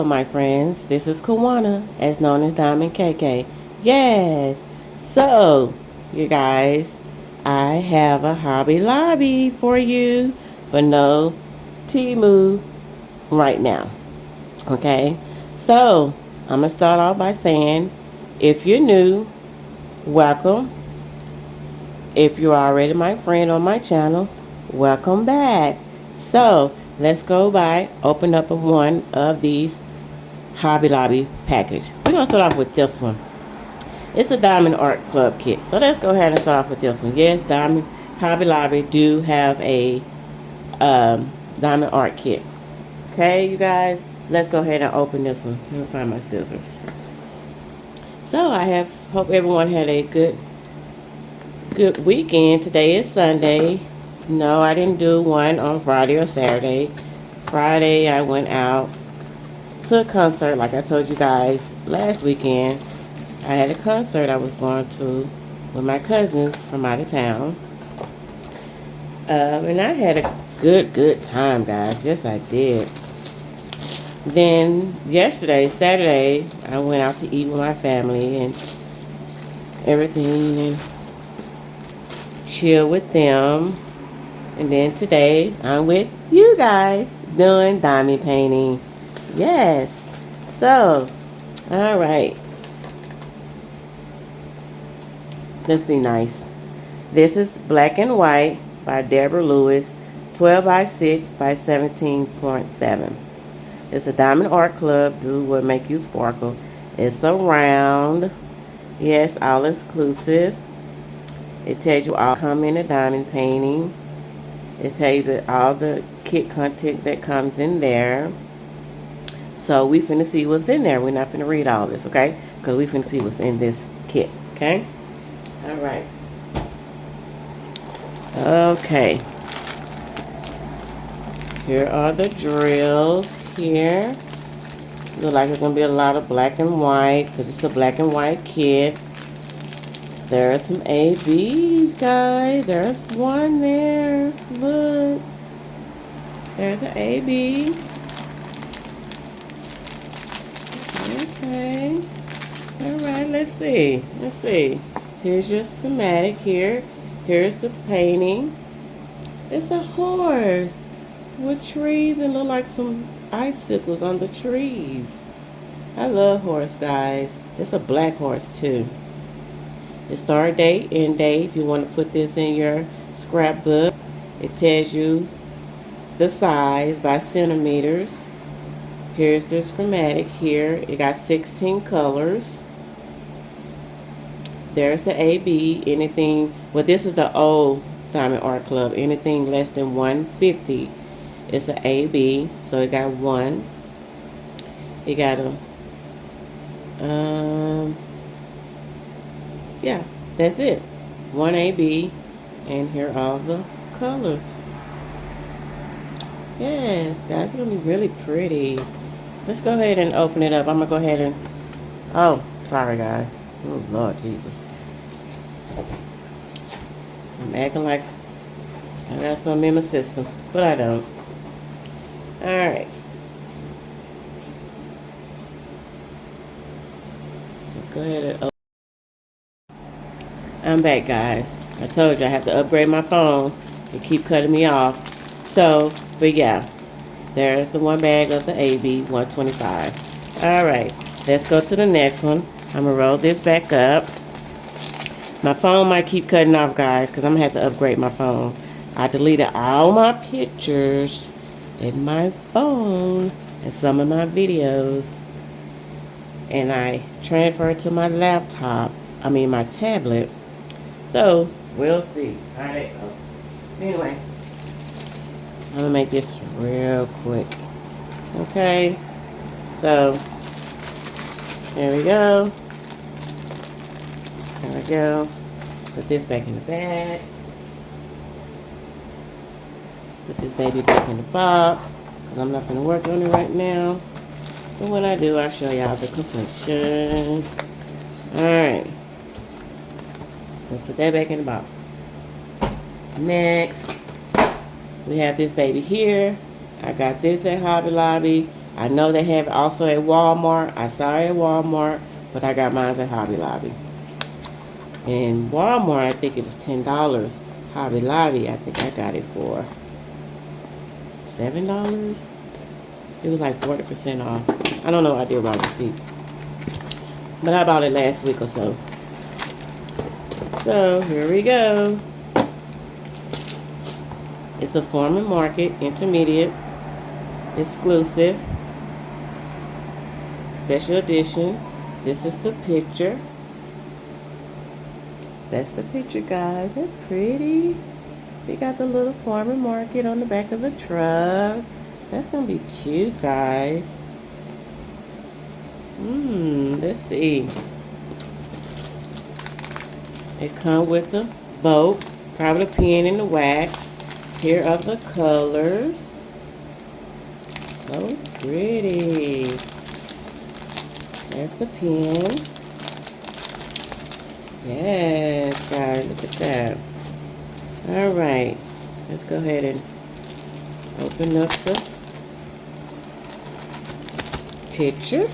Hello, my friends. This is Kawana, as known as Diamond KK. Yes. So, you guys, I have a Hobby Lobby for you, but no Temu right now. Okay. So, I'm gonna start off by saying, if you're new, welcome. If you're already my friend on my channel, welcome back. So, let's go by open up one of these Hobby Lobby package. We're going to start off with this one. It's a Diamond Art Club kit. So let's go ahead and start off with this one. Yes, Diamond Hobby Lobby do have a Diamond Art kit. Okay, you guys, let's go ahead and open this one. Let me find my scissors. So hope everyone had a good weekend. Today is Sunday. No, I didn't do one on Friday or Saturday. Friday I went out to a concert, like I told you guys last weekend. I had a concert I was going to with my cousins from out of town. And I had a good time, guys. Yes, I did. Then yesterday, Saturday, I went out to eat with my family and everything and chill with them. And then today, I'm with you guys doing diamond painting. Yes. So, all right. Let's be nice. This is Black and White by Deborah Lewis, 12 by 6 by 17.7. It's a Diamond Art Club. Do what make you sparkle. It's a round. Yes, all inclusive. It tells you all come in a diamond painting. It tells you that all the kit content that comes in there. So we finna see what's in there. We're not finna read all this, okay? Because we finna see what's in this kit, okay? All right. Okay. Here are the drills here. Look like it's gonna be a lot of black and white because it's a black and white kit. There are some ABs, guys. There's one there. Look. There's an AB. Okay. Alright, let's see. Let's see. Here's your schematic here. Here's the painting. It's a horse with trees and look like some icicles on the trees. I love horse, guys. It's a black horse too. The start date, end date, if you want to put this in your scrapbook. It tells you the size by centimeters. Here's the schematic here. It got 16 colors. There's the AB. Anything, well, this is the old Diamond Art Club. Anything less than 150, it's an AB. So it got one. It got a, yeah, that's it. One AB, and here are all the colors. Yes, guys, it's gonna be really pretty. Let's go ahead and open it up. I'm gonna go ahead and, oh, sorry guys. Oh, Lord Jesus. I'm acting like I got something in my system, but I don't. Alright. Let's go ahead and open. I'm back, guys. I told you I have to upgrade my phone. It keep cutting me off. So, but yeah. There's the one bag of the AB 125. Alright. Let's go to the next one. I'm going to roll this back up. My phone might keep cutting off, guys, because I'm going to have to upgrade my phone. I deleted all my pictures in my phone and some of my videos. And I transferred to my laptop. I mean, my tablet. So, we'll see how that goes. Anyway, I'm going to make this real quick. Okay. So, there we go. There we go. Put this back in the bag. Put this baby back in the box. Because I'm not going to work on it right now. But when I do, I'll show y'all the completion. Alright. So put that back in the box. Next, we have this baby here. I got this at Hobby Lobby. I know they have it also at Walmart. I saw it at Walmart, but I got mine at Hobby Lobby. In Walmart, I think it was $10. Hobby Lobby, I think I got it for $7. It was like 40% off. I don't know what I did with my receipt. But I bought it last week or so. So, here we go. It's a Farm and Market Intermediate exclusive special edition. This is the picture. That's the picture, guys. Isn't that pretty? We got the little Farm and Market on the back of the truck. That's gonna be cute, guys. Let's see. It comes with the boat, probably the pen and the wax. Here are the colors. So pretty. There's the pen. Yes, guys, look at that. All right, let's go ahead and open up the picture.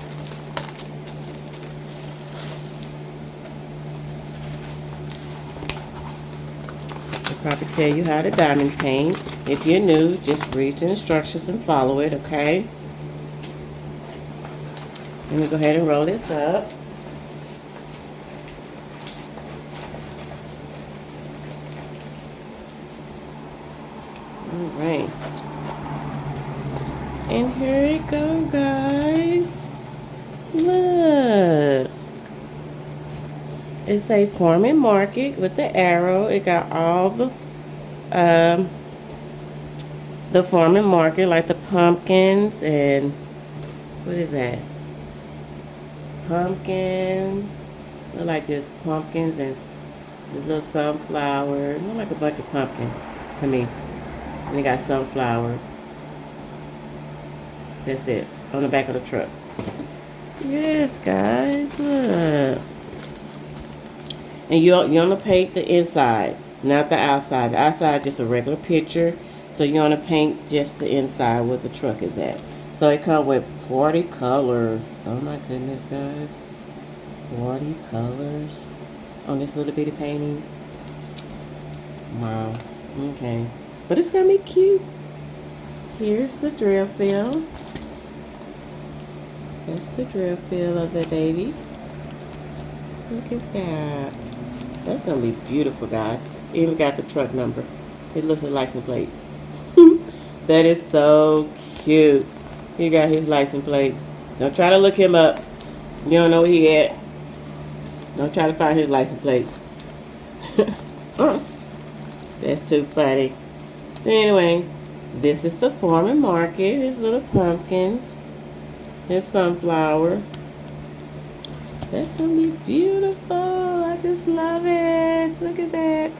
I'll probably tell you how to diamond paint. If you're new, just read the instructions and follow it, okay? Let me go ahead and roll this up. Alright. And here we go, guys. Look. It's a Farm and Market with the arrow. It got all the Farm and Market, like the pumpkins and what is that? Pumpkin. Look like just pumpkins and this little sunflower. Look like a bunch of pumpkins to me. And it got sunflower. That's it. On the back of the truck. Yes, guys. Look. And you want to paint the inside, not the outside. The outside is just a regular picture. So you want to paint just the inside where the truck is at. So it comes with 40 colors. Oh my goodness, guys. 40 colors on this little bitty painting. Wow. Okay. But it's going to be cute. Here's the drill fill. That's the drill fill of the baby. Look at that. That's going to be beautiful, guys. Even got the truck number. It looks like a license plate. That is so cute. He got his license plate. Don't try to look him up. You don't know where he at. Don't try to find his license plate. That's too funny. Anyway, this is the Farm and Market. His little pumpkins. His sunflower. That's going to be beautiful. I just love it. Look at that.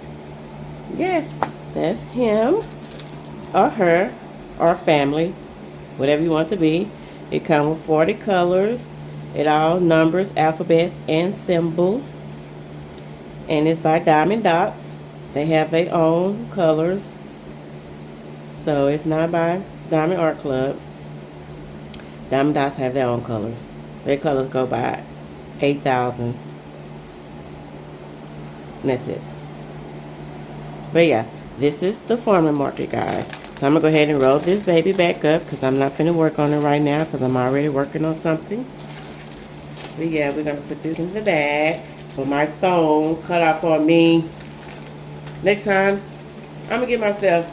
Yes, that's him or her or family. Whatever you want to be. It comes with 40 colors. It all numbers, alphabets, and symbols. And it's by Diamond Dots. They have their own colors. So it's not by Diamond Art Club. Diamond Dots have their own colors. Their colors go by 8,000. And that's it. But yeah, this is the Farm and Market, guys. So I'm going to go ahead and roll this baby back up because I'm not going to work on it right now because I'm already working on something. But yeah, we're going to put this in the bag. For my phone cut off on me. Next time, I'm going to get myself,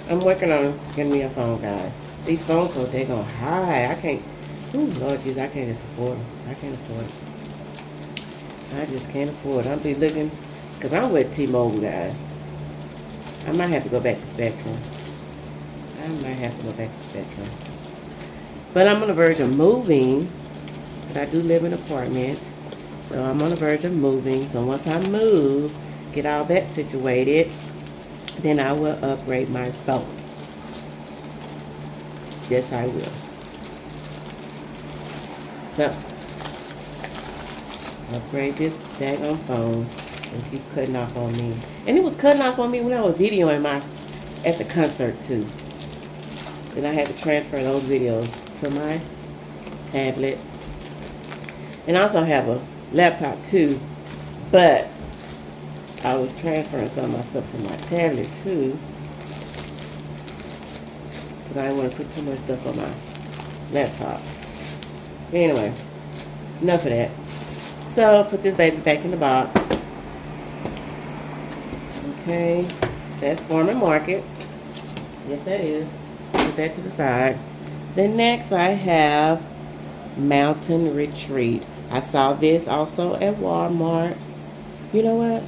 I'm working on getting me a phone, guys. These phones so they're going high. I can't, oh Lord Jesus, I can't just afford them. I can't afford it. I just can't afford it. I'll be looking, because I'm with T-Mobile, guys. I might have to go back to Spectrum. But I'm on the verge of moving. But I do live in an apartment. So I'm on the verge of moving. So once I move, get all that situated, then I will upgrade my phone. Yes, I will. So, upgrade this daggone phone. It keep cutting off on me. And it was cutting off on me when I was videoing at the concert too. Then I had to transfer those videos to my tablet. And I also have a laptop too, but I was transferring some of my stuff to my tablet too, because I didn't want to put too much stuff on my laptop. Anyway, enough of that. So put this baby back in the box. Okay, that's Farm and Market. Yes, that is. Put that to the side. Then next I have Mountain Retreat. I saw this also at Walmart. You know what?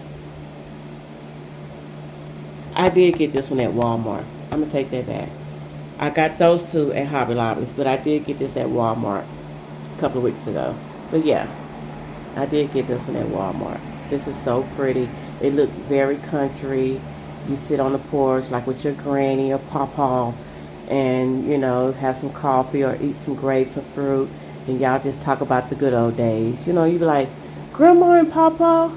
I did get this one at Walmart. I'm going to take that back. I got those two at Hobby Lobbies, but I did get this at Walmart a couple of weeks ago. But yeah, I did get this one at Walmart. This is so pretty. It looked very country. You sit on the porch like with your granny or pawpaw and, you know, have some coffee or eat some grapes or fruit. And y'all just talk about the good old days. You know, you be like, Grandma and Papa,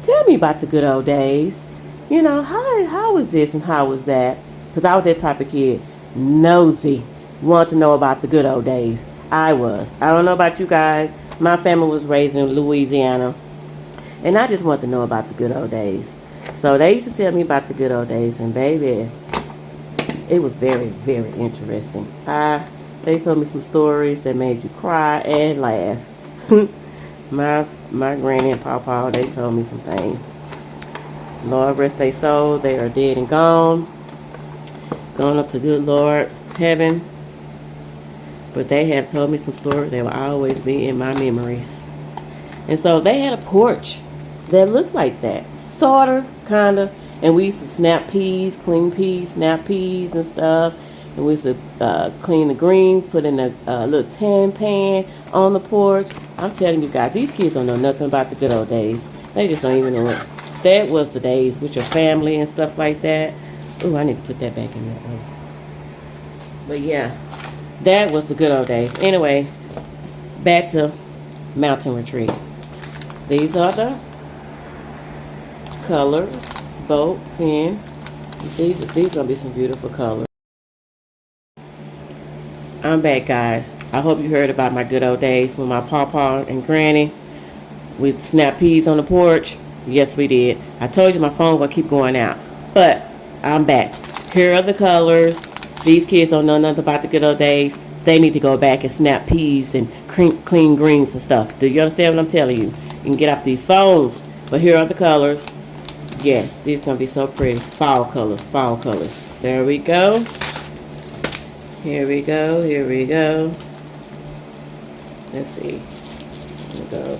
tell me about the good old days. You know, how was this and how was that? Because I was that type of kid. Nosy. Want to know about the good old days. I was. I don't know about you guys. My family was raised in Louisiana. And I just want to know about the good old days. So they used to tell me about the good old days. And baby, it was very, very interesting. They told me some stories that made you cry and laugh. my granny and pawpaw, they told me some things. Lord rest their soul. They are dead and gone. Gone up to good Lord heaven. But they have told me some stories that will always be in my memories. And so they had a porch that looked like that. Sort of, kind of. And we used to snap peas, clean peas, snap peas and stuff. And we used to clean the greens, put in a little tan pan on the porch. I'm telling you guys, these kids don't know nothing about the good old days. They just don't even know it. That was the days with your family and stuff like that. Ooh, I need to put that back in there. But yeah, that was the good old days. Anyway, back to Mountain Retreat. These are the colors. Boat, pen. These are going to be some beautiful colors. I'm back, guys. I hope you heard about my good old days with my pawpaw and granny. We snapped peas on the porch. Yes, we did. I told you my phone will keep going out. But I'm back. Here are the colors. These kids don't know nothing about the good old days. They need to go back and snap peas and clean greens and stuff. Do you understand what I'm telling you? You can get off these phones. But here are the colors. Yes, these are going to be so pretty. Fall colors, fall colors. There we go. Here we go, here we go. Let's see. Here we go.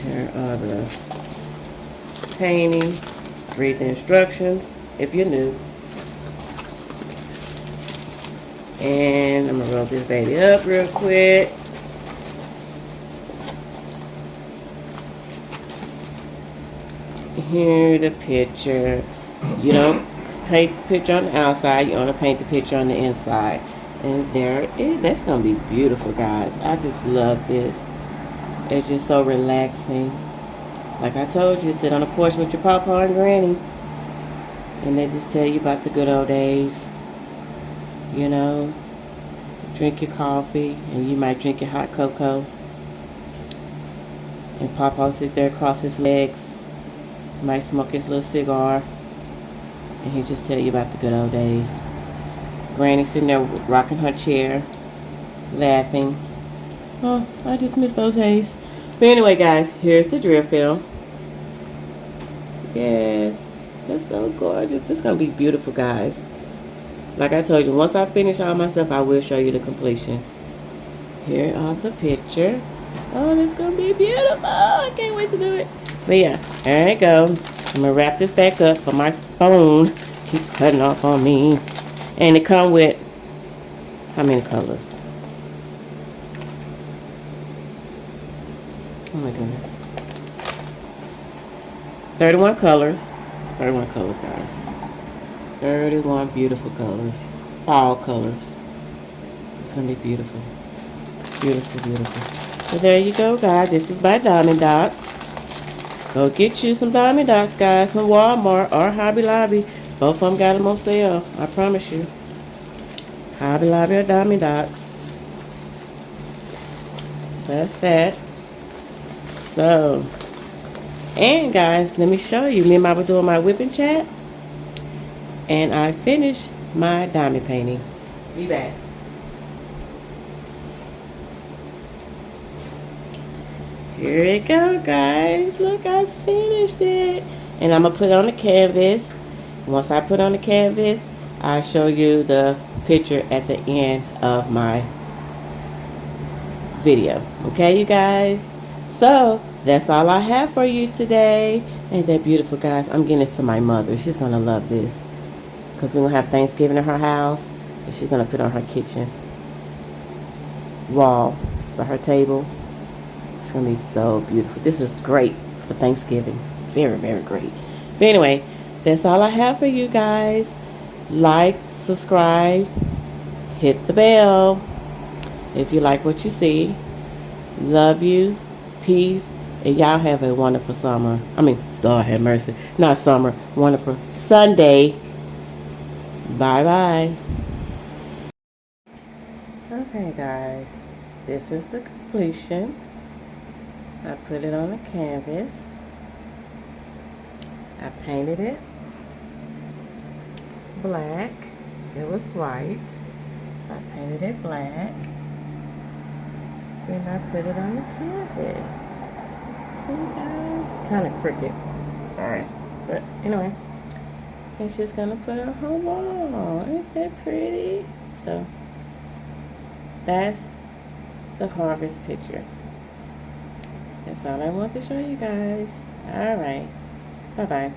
Here are the painting. Read the instructions if you're new. And I'm going to roll this baby up real quick. Here the picture. You don't paint the picture on the outside, you only paint the picture on the inside. And there it is. That's gonna be beautiful, guys. I just love this. It's just so relaxing. Like I told you, sit on the porch with your papa and granny, and they just tell you about the good old days. You know, drink your coffee, and you might drink your hot cocoa, and papa sit there across his legs, might smoke his little cigar, and he just tell you about the good old days. Granny sitting there rocking her chair, laughing. Oh, I just miss those days. But anyway, guys, here's the drill film. Yes, that's so gorgeous. This is going to be beautiful, guys. Like I told you, once I finish all my stuff, I will show you the completion. Here are the picture. Oh, this is going to be beautiful. I can't wait to do it. But yeah, there you go. I'm going to wrap this back up for my phone. Keep cutting off on me. And it come with how many colors? Oh my goodness. 31 colors. 31 colors, guys. 31 beautiful colors. Fall colors. It's going to be beautiful. Beautiful, beautiful. So there you go, guys. This is by Diamond Dots. Go get you some Diamond Dots, guys, from Walmart or Hobby Lobby. Both of them got them on sale. I promise you. Hobby Lobby or Diamond Dots. That's that. So, and guys, let me show you. Me and Mom were doing my whipping chat, and I finished my diamond painting. Be back. Here it go, guys. Look, I finished it. And I'm going to put it on the canvas. Once I put on the canvas, I'll show you the picture at the end of my video. Okay, you guys? So, that's all I have for you today. Ain't that beautiful, guys? I'm getting this to my mother. She's going to love this. Because we're going to have Thanksgiving at her house. And she's going to put it on her kitchen wall by her table. It's going to be so beautiful. This is great for Thanksgiving. Very, very great. But anyway, that's all I have for you guys. Like, subscribe, hit the bell if you like what you see. Love you. Peace. And y'all have a wonderful summer. Lord have mercy. Not summer. Wonderful Sunday. Bye-bye. Okay, guys. This is the completion. I put it on the canvas. I painted it black. It was white. So I painted it black. Then I put it on the canvas. See, guys? Kind of crooked. Sorry. But anyway. And she's going to put it on her wall. Ain't that pretty? So, that's the harvest picture. That's all I want to show you guys. Alright. Bye-bye.